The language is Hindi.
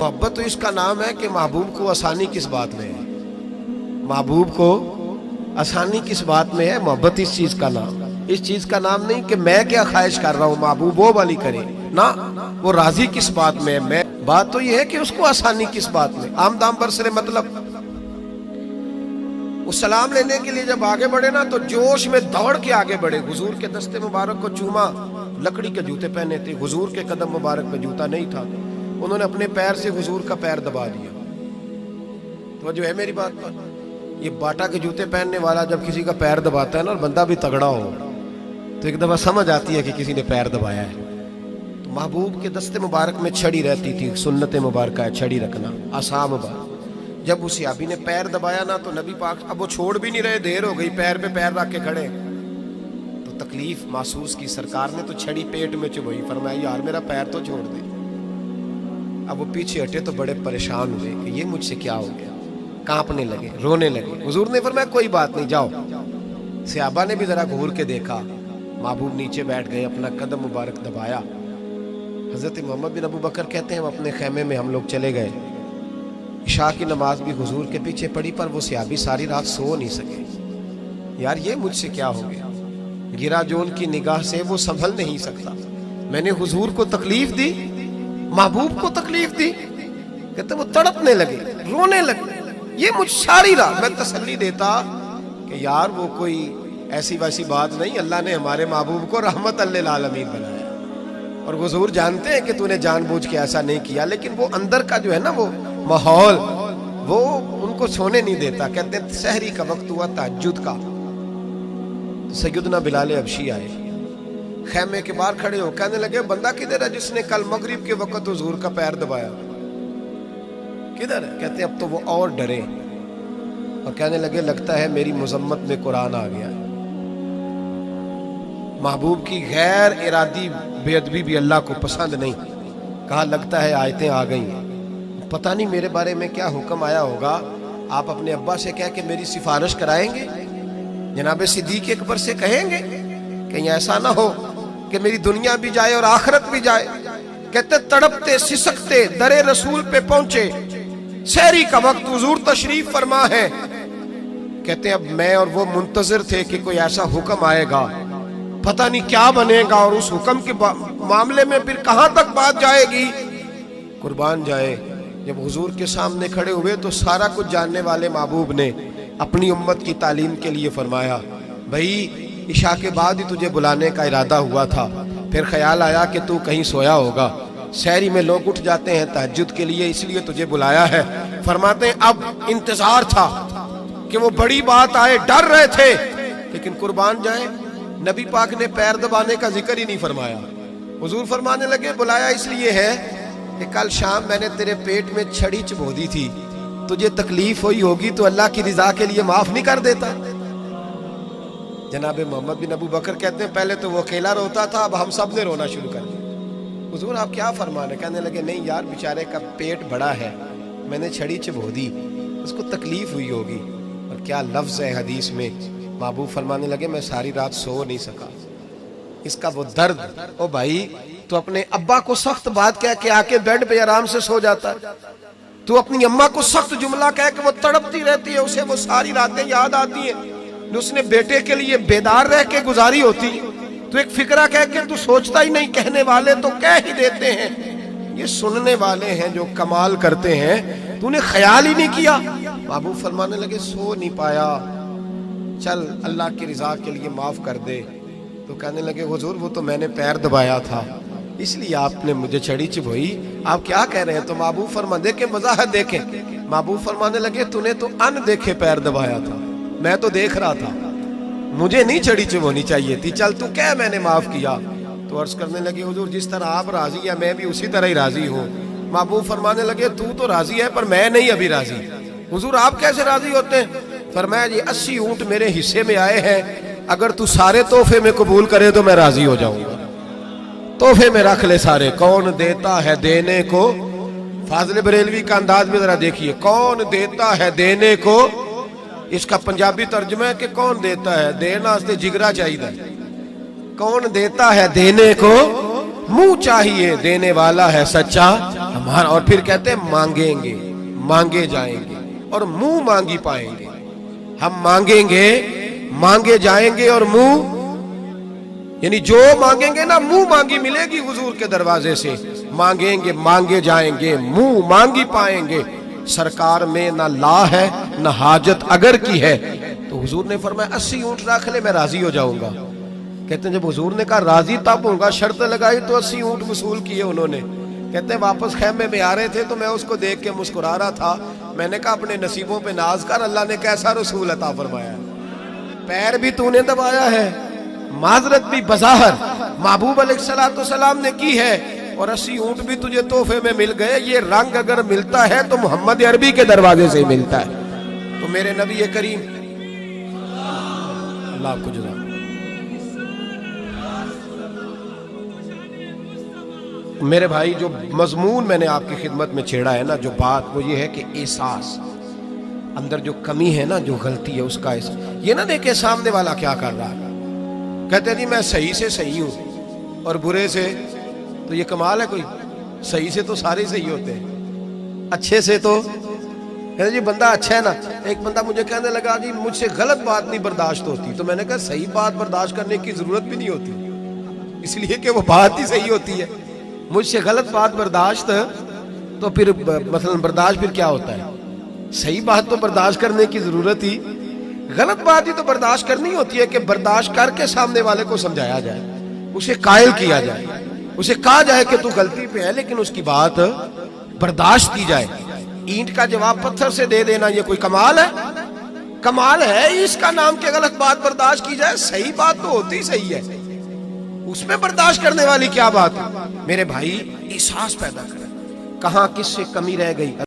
मोहब्बत तो इसका नाम है कि महबूब को आसानी किस बात में है, महबूब को आसानी किस बात में है। मोहब्बत इस चीज का नाम, इस चीज का नाम नहीं कि मैं क्या ख्वाहिश कर रहा हूँ महबूब वो वाली करे ना, वो राजी किस बात में है। मैं बात तो ये है कि उसको आसानी किस बात में। आम दाम बरसरे मतलब वो सलाम लेने के लिए जब आगे बढ़े ना तो जोश में दौड़ के आगे बढ़े, हुजूर के दस्ते मुबारक को चूमा, लकड़ी के जूते पहने थे, हुजूर के कदम मुबारक पे जूता नहीं था, उन्होंने अपने पैर से हुजूर का पैर दबा दिया। तो जो है मेरी बात पर, ये बाटा के जूते पहनने वाला जब किसी का पैर दबाता है ना और बंदा भी तगड़ा हो तो एक दफा समझ आती है कि किसी ने पैर दबाया है। तो महबूब के दस्ते मुबारक में छड़ी रहती थी, सुन्नत मुबारक है छड़ी रखना, आसाम मुबारक। जब उस याबी ने पैर दबाया ना तो नबी पाक, अब वो छोड़ भी नहीं रहे, देर हो गई, पैर पे पैर रख के खड़े, तो तकलीफ महसूस की। सरकार ने तो छड़ी पेट में चुभई, फरमाया यार मेरा पैर तो छोड़ दे। अब वो पीछे हटे तो बड़े परेशान हुए कि ये मुझसे क्या हो गया, कांपने लगे, रोने लगे। हुजूर ने फरमाया कोई बात नहीं जाओ। सहाबा ने भी जरा घूर के देखा, महबूब नीचे बैठ गए, अपना कदम मुबारक दबाया। हजरत मोहम्मद बिन अबू बकर कहते हैं हम अपने खेमे में हम लोग चले गए, इशा की नमाज भी हुजूर के पीछे पड़ी, पर वो सहाबी सारी रात सो नहीं सके। यार ये मुझसे क्या हो गया, गिरा जो उनकी निगाह से वो संभल नहीं सकता। मैंने हुजूर को तकलीफ दी, महबूब को तकलीफ दी। कहते वो तड़पने लगे, रोने लगे, ये मुझ सारी रात। मैं तसल्ली देता कि यार वो कोई ऐसी वैसी बात नहीं, अल्लाह ने हमारे महबूब को रहमत लिल आलमीन बनाया और हुजूर जानते हैं कि तूने जानबूझ के ऐसा नहीं किया। लेकिन वो अंदर का जो है ना वो माहौल, वो उनको सोने नहीं देता। कहते हैं सहरी का वक्त हुआ तहज्जुद का, सैयदना बिलाल हबशी आए, खेमे के बाहर खड़े हो, कहने लगे बंदा किधर है जिसने कल मगरिब के वक्त हुजूर का पैर दबाया, किधर है? कहते अब तो वो और डरे और कहने लगे लगता है मेरी मुजम्मत में कुरान आ गया। महबूब की गैर इरादी बेअदबी भी अल्लाह को पसंद नहीं। कहा लगता है आयतें आ गई, पता नहीं मेरे बारे में क्या हुक्म आया होगा। आप अपने अब्बा से कह के मेरी सिफारिश कराएंगे, जनाब सिद्दीक अकबर से कहेंगे, कहीं ऐसा ना हो कि मेरी दुनिया भी जाए और आखिरत भी जाए। कहते तड़पते सिसकते दरे रसूल पे पहुंचे, सहरी का वक्त, हुजूर तशरीफ फरमा है। कहते अब मैं और वो मुंतजिर थे कि कोई ऐसा हुक्म आएगा, पता नहीं क्या बनेगा और उस हुक्म के मामले में फिर कहां तक बात जाएगी। कुर्बान जाए, जब हुजूर के सामने खड़े हुए तो सारा कुछ जानने वाले महबूब ने अपनी उम्मत की तालीम के लिए फरमाया, भाई इशा के बाद ही तुझे बुलाने का इरादा हुआ था, फिर ख्याल आया कि तू कहीं सोया होगा, शहरी में लोग उठ जाते हैं तहज्जुद के लिए, इसलिए तुझे बुलाया है। फरमाते हैं अब इंतजार था कि वो बड़ी बात आए, डर रहे थे, लेकिन कुर्बान जाए नबी पाक ने पैर दबाने का जिक्र ही नहीं फरमाया। हुजूर फरमाने लगे बुलाया इसलिए है कि कल शाम मैंने तेरे पेट में छड़ी चुभो दी थी, तुझे तकलीफ हुई होगी तो अल्लाह की रिजा के लिए माफ नहीं कर देता। जनाब मोहम्मद बिन अबू बकर कहते हैं पहले तो वो अकेला रोता था, अब हम सब ने रोना शुरू कर दिया। हुजूर आप क्या फरमाने? कहने लगे नहीं यार बेचारे का पेट बड़ा है, मैंने छड़ी चुभो दी, उसको तकलीफ हुई होगी। और क्या लफ्ज है हदीस में, महबूब फरमाने लगे मैं सारी रात सो नहीं सका, इसका वो दर्द। ओ भाई तू अपने अब्बा को सख्त बात कह के आके बेड पे आराम से सो जाता है, तू अपनी अम्मा को सख्त जुमला कह के वो तड़पती रहती है, उसे वो सारी रातें याद आती हैं उसने बेटे के लिए बेदार रह के गुजारी होती। तो एक फिक्रा कह के तू सोचता ही नहीं, कहने वाले तो कह ही देते हैं, ये सुनने वाले हैं जो कमाल करते हैं, तूने ख्याल ही नहीं किया। महबूब फरमाने लगे सो नहीं पाया, चल अल्लाह की रिजा के लिए माफ कर दे। तो कहने लगे हुजूर वो तो मैंने पैर दबाया था इसलिए आपने मुझे छड़ी चुभोई, आप क्या कह रहे हैं? तो महबूब फरमा देखे वजाहत देखे, महबूब फरमाने लगे तूने तो अन देखे पैर दबाया था, मैं तो देख रहा था, मुझे नहीं छड़ी चुभोनी चाहिए थी, चल तू क्या मैंने माफ किया। तो अर्ज करने लगे हुजूर जिस तरह आप राजी है मैं भी उसी तरह ही राजी हूँ। महबूब फरमाने लगे तू तो राजी है पर मैं नहीं अभी राजी। हुजूर आप कैसे राजी होते हैं? फरमाया जी 80 ऊंट मेरे हिस्से में आए हैं, अगर तू सारे तोहफे में कबूल करे तो मैं राजी हो जाऊंगा, तोहफे में रख ले सारे। कौन देता है देने को, फाजिल बरेलवी का अंदाज में जरा देखिए, कौन देता है देने को, इसका पंजाबी तर्जुमा है कि कौन देता है, देना वास्ते जिगरा चाहिए, कौन देता है देने को, मुंह चाहिए, देने वाला है सच्चा और फिर कहते हैं मांगेंगे मांगे जाएंगे और मुंह मांगी पाएंगे। हम मांगेंगे मांगे जाएंगे और मुंह, यानी जो मांगेंगे ना मुंह मांगी मिलेगी हुजूर के दरवाजे से। मांगेंगे मांगे जाएंगे, मुंह मांगी पाएंगे। सरकार में ना ला है ना हाजत अगर की है। तो हुजूर ने फरमाया 80 ऊंट रख ले, मैं राजी हो जाऊंगा। कहते हैं जब हुजूर ने कहा राजी तब होगा, शर्त लगाई तो 80 ऊंट वसूल किए उन्होंने। कहते हैं वापस खैमे में आ रहे थे तो मैं उसको देख के मुस्कुरा रहा था। मैंने कहा अपने नसीबों पे नाज कर, अल्लाह ने कैसा रसूल अता फरमाया। पैर भी तूने दबाया है, माजरत भी बज़ाहर महबूब अलैहिस्सलाम ने की है, और 80 ऊंट भी तुझे तोहफे में मिल गए। ये रंग अगर मिलता है तो मोहम्मद अरबी के दरवाजे से मिलता है। तो मेरे नबी करीम, अल्लाह आपको जज़ा। मेरे भाई, जो मजमून मैंने आपकी खिदमत में छेड़ा है ना, जो बात वो ये है कि एहसास, अंदर जो कमी है ना, जो गलती है उसका एहसास। ये ना देखे सामने वाला क्या कर रहा है, कहते जी मैं सही से सही हूं और बुरे से, तो ये कमाल है कोई। सही से तो सारे सही होते हैं, अच्छे से तो कहते जी बंदा अच्छा है ना। एक बंदा मुझे कहने लगा जी मुझसे गलत बात नहीं बर्दाश्त होती। तो मैंने कहा सही बात बर्दाश्त करने की जरूरत भी नहीं होती, इसलिए कि वो बात ही सही होती है। मुझसे गलत बात बर्दाश्त, तो फिर मसलन बर्दाश्त फिर क्या होता है? सही बात तो बर्दाश्त करने की जरूरत ही, गलत बात ही तो बर्दाश्त करनी होती है कि बर्दाश्त करके सामने वाले को समझाया जाए, उसे कायल किया जाए, उसे कहा जाए कि तू गलती पे है, लेकिन उसकी बात बर्दाश्त की जाए। ईंट का जवाब पत्थर से दे देना ये कोई कमाल है? कमाल है इसका नाम कि गलत बात बर्दाश्त की जाए। सही बात तो होती सही है, उसमें बर्दाश्त करने वाली क्या बात है? मेरे भाई एहसास पैदा करें, कहां किससे कमी रह गई।